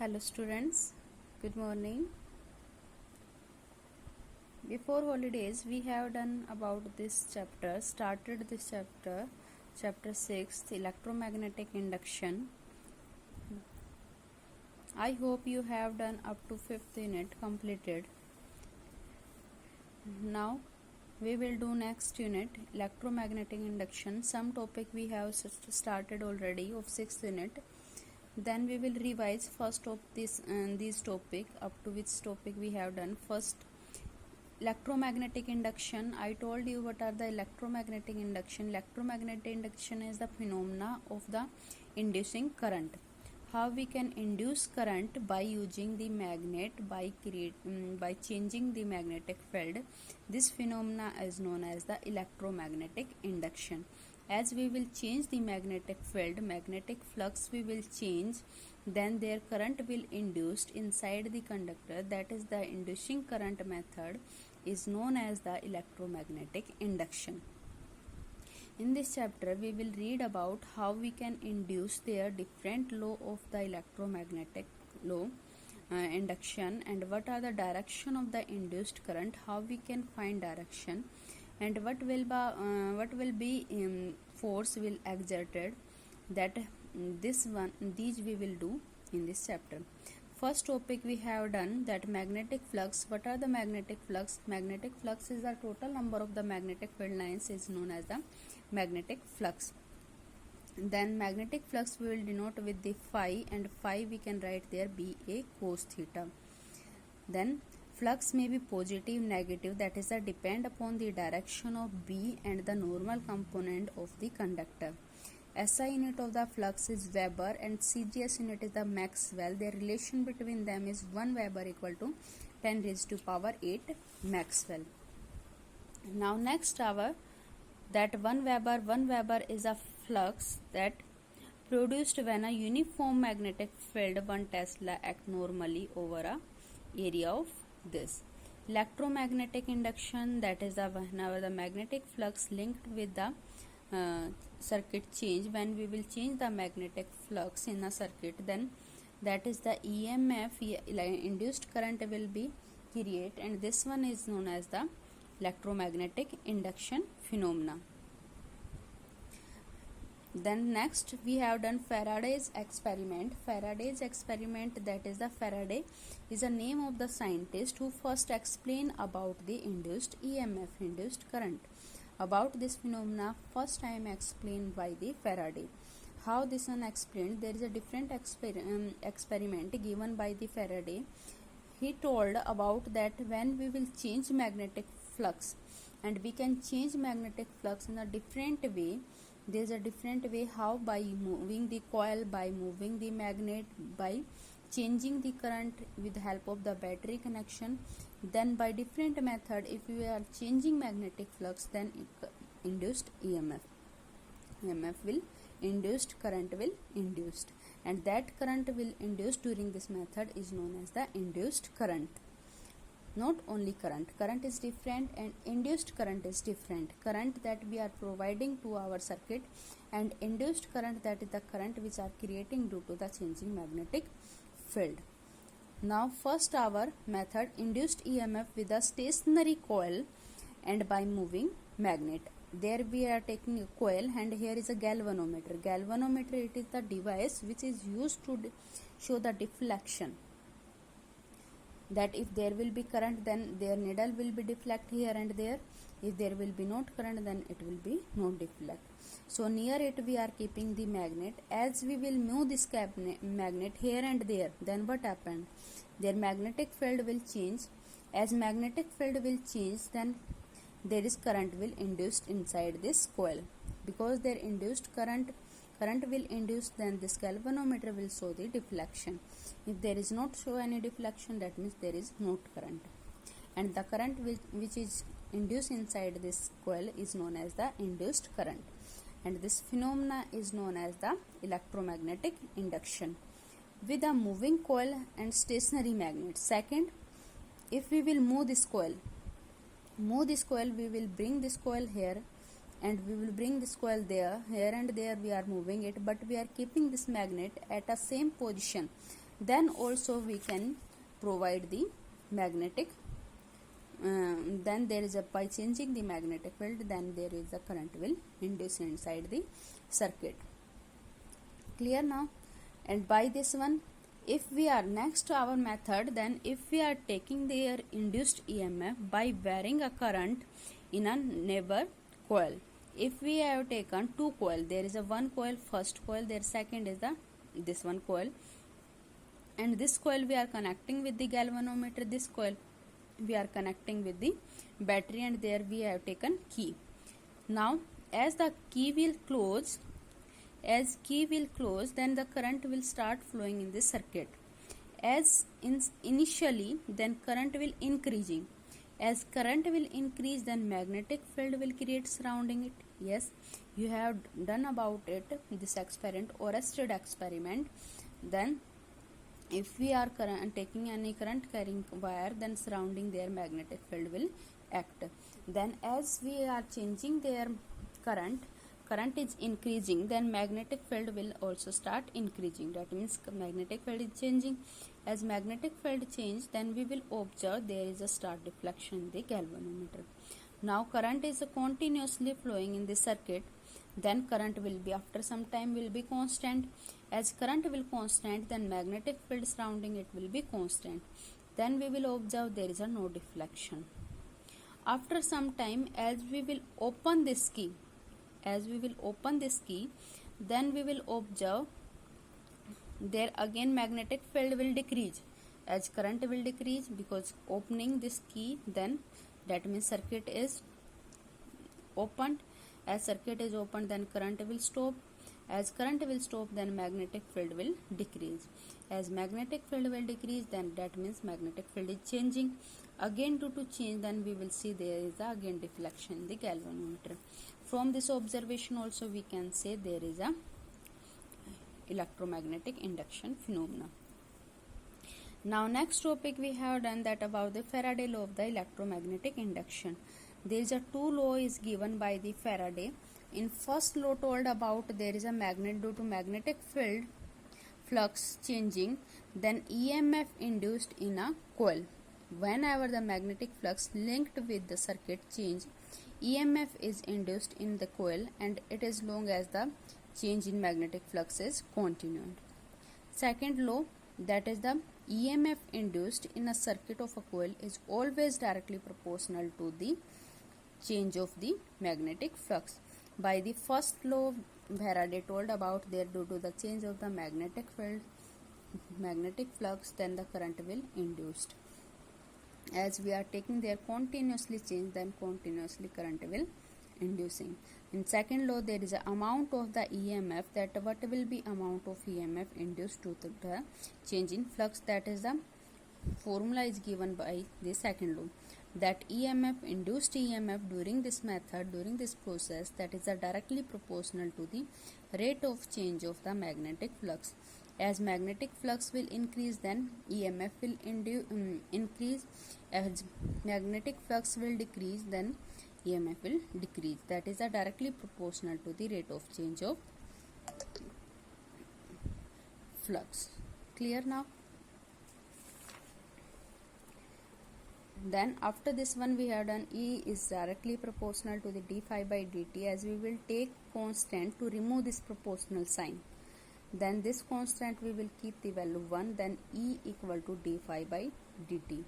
Hello students, good morning. Before holidays we have done about this chapter, started this chapter 6, electromagnetic induction. I hope you have done up to 5th unit completed. Now we will do next unit, electromagnetic induction. Some topic we have started already of 6th unit. Then we will revise first of these topic up to which topic we have done. First, electromagnetic induction. I told you what are the electromagnetic induction. Electromagnetic induction is the phenomena of the inducing current. How we can induce current? By using the magnet, by changing the magnetic field. This phenomena is known as the electromagnetic induction. As we will change the magnetic field, magnetic flux we will change, then their current will induced inside the conductor. That is the inducing current method is known as the electromagnetic induction. In this chapter we will read about how we can induce their different law of the electromagnetic law induction, and what are the direction of the induced current, how we can find direction, and what will be force will exerted. That these we will do in this chapter. First topic we have done, that magnetic flux. What are the magnetic flux? Magnetic flux is the total number of the magnetic field lines is known as the magnetic flux. Then magnetic flux we will denote with the phi, and phi we can write there BA cos theta. Then flux may be positive, negative, that is the depend upon the direction of B and the normal component of the conductor. SI unit of the flux is Weber and CGS unit is the Maxwell. Their relation between them is 1 Weber equal to 10 raised to power 8 Maxwell. Now next our that 1 Weber is a flux that produced when a uniform magnetic field 1 Tesla act normally over a area of this. Electromagnetic induction, that is whenever the magnetic flux linked with the circuit change, when we will change the magnetic flux in a circuit, then that is the EMF, induced current will be create, and this one is known as the electromagnetic induction phenomena. Then next we have done Faraday's experiment. Faraday's experiment, that is the Faraday is the name of the scientist who first explained about the induced EMF, induced current. About this phenomena first time explained by the Faraday. How this one explained? There is a different experiment given by the Faraday. He told about that when we will change magnetic flux, and we can change magnetic flux in a different way. There is a different way how, by moving the coil, by moving the magnet, by changing the current with the help of the battery connection. Then by different method, if we are changing magnetic flux, then induced EMF will induced, current will induced, and that current will induced during this method is known as the induced current. Not only current is different and induced current is different. Current that we are providing to our circuit, and induced current, that is the current which are creating due to the changing magnetic field. Now first our method, induced EMF with a stationary coil and by moving magnet. There we are taking a coil, and here is a galvanometer. Galvanometer, it is the device which is used to show the deflection. That if there will be current, then their needle will be deflect here and there. If there will be not current, then it will be not deflect. So near it we are keeping the magnet. As we will move this magnet here and there, then what happened? Their magnetic field will change. As magnetic field will change, then there is current will induced inside this coil. Because their induced current will induce, then this galvanometer will show the deflection. If there is not show any deflection, that means there is not current, and the current which is induced inside this coil is known as the induced current, and this phenomena is known as the electromagnetic induction with a moving coil and stationary magnet. Second, if we will move this coil, we will bring this coil here, and we will bring this coil there. Here and there we are moving it, but we are keeping this magnet at a same position. Then also we can provide the magnetic then there is a, by changing the magnetic field, then there is a current will induce inside the circuit. Clear now? And by this one, if we are next to our method, then if we are taking their induced EMF by varying a current in a neighbor coil. If we have taken two coil, there is a one coil, first coil, there second is the this one coil, and this coil we are connecting with the galvanometer, this coil we are connecting with the battery, and there we have taken key. Now as the key will close, then the current will start flowing in the circuit. As initially, then current will increasing. As current will increase, then magnetic field will create surrounding it. Yes, you have done about it, this experiment, Oersted experiment. Then if we are taking any current carrying wire, then surrounding their magnetic field will act. Then as we are changing their current is increasing, then magnetic field will also start increasing. That means magnetic field is changing. As magnetic field change, then we will observe there is a start deflection in the galvanometer. Now current is continuously flowing in the circuit, then current will be after some time will be constant. As current will constant, then magnetic field surrounding it will be constant. Then we will observe there is a no deflection. After some time, as we will open this key, then we will observe there again magnetic field will decrease as current will decrease, because opening this key, then that means circuit is opened. As circuit is opened, then current will stop. As current will stop, then magnetic field will decrease. As magnetic field will decrease, then that means magnetic field is changing. Again due to change, then we will see there is a again deflection in the galvanometer. From this observation also we can say there is a electromagnetic induction phenomena. Now next topic we have done that about the Faraday law of the electromagnetic induction. There is a two law is given by the Faraday. In first law told about there is a magnet due to magnetic field flux changing, then EMF induced in a coil. Whenever the magnetic flux linked with the circuit change, EMF is induced in the coil, and it is long as the change in magnetic flux is continued. Second law, that is the EMF induced in a circuit of a coil is always directly proportional to the change of the magnetic flux. By the first law, Faraday told about there due to the change of the magnetic field, magnetic flux, then the current will induced. As we are taking their continuously change, then continuously current will inducing. In second law, there is a amount of the EMF, that what will be amount of EMF induced to the change in flux, that is the formula is given by the second law, that EMF induced EMF during this method, during this process, that is directly proportional to the rate of change of the magnetic flux. As magnetic flux will increase, then EMF will increase. As magnetic flux will decrease, then EMF will decrease. That is directly proportional to the rate of change of flux. Clear now? Then after this one we have done E is directly proportional to the d phi by dt, as we will take constant to remove this proportional sign. Then this constant we will keep the value 1, then E equal to d phi by dt.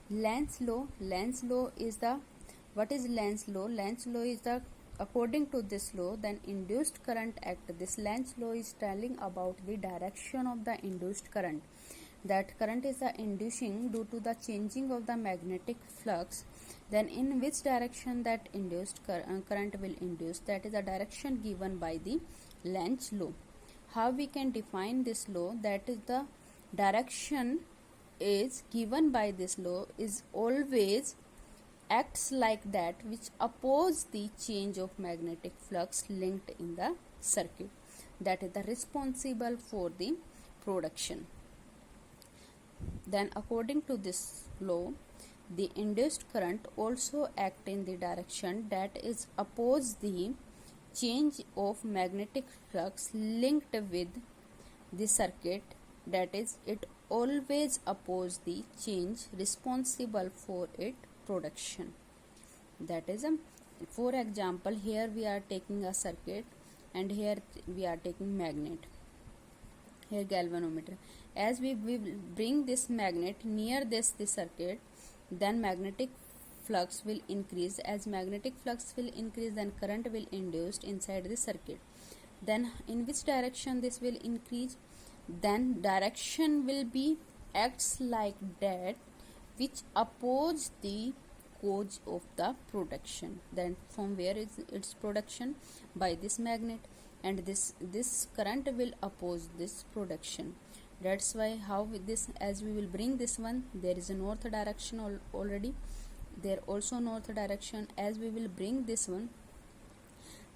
Lenz's law is the, what is Lenz's law? Lenz's law is the, according to this law, then induced current act. This Lenz's law is telling about the direction of the induced current. That current is inducing due to the changing of the magnetic flux, then in which direction that induced current will induce, that is the direction given by the Lenz's law. How we can define this law? That is the direction is given by this law is always acts like that which oppose the change of magnetic flux linked in the circuit, that is the responsible for the production. Then according to this law, the induced current also act in the direction that is oppose the change of magnetic flux linked with the circuit, that is, it always oppose the change responsible for its production. That is, for example, here we are taking a circuit and here we are taking magnet, here galvanometer. As we bring this magnet near this circuit, then magnetic flux will increase. As magnetic flux will increase, then current will induced inside the circuit. Then in which direction this will increase? Then direction will be acts like that which oppose the cause of the production. Then from where is its production? By this magnet, and this current will oppose this production. That's why how this, as we will bring this one, there is a north direction already, there also north direction. As we will bring this one,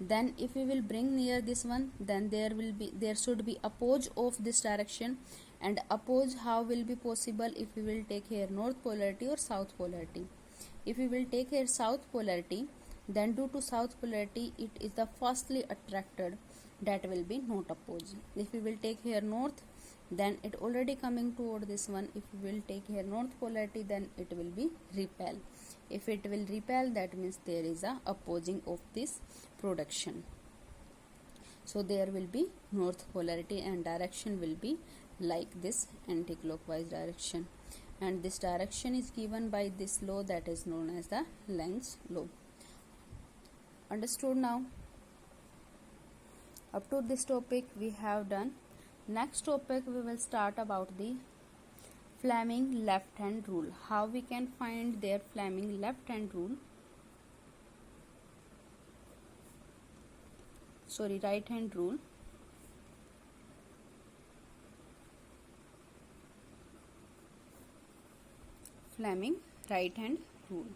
then if we will bring near this one, then there should be oppose of this direction. And oppose how will be possible? If we will take here north polarity or south polarity. If we will take here south polarity, then due to south polarity it is the firstly attracted, that will be not opposed. If we will take here north, then it already coming toward this one. If we will take here north polarity, then it will be repel. If it will repel, that means there is a opposing of this production. So there will be north polarity and direction will be like this, anti-clockwise direction, and this direction is given by this law that is known as the Lenz law. Understood now? Up to this topic we have done. Next topic we will start about the Fleming left hand rule. How we can find their Fleming left hand rule, sorry, right hand rule. Fleming right hand rule.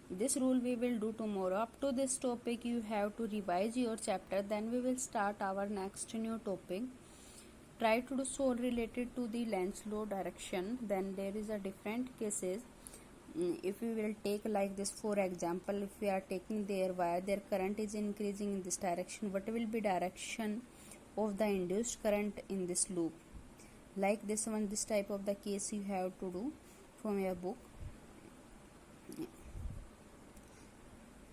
This rule we will do tomorrow. Up to this topic you have to revise your chapter, then we will start our next new topic. Try to do solve related to the Lenz law direction. Then there is a different cases. If we will take like this, for example, if we are taking their wire, their current is increasing in this direction, what will be direction of the induced current in this loop? Like this one, this type of the case you have to do from your book.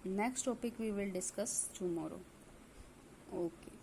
Next topic we will discuss tomorrow. Okay.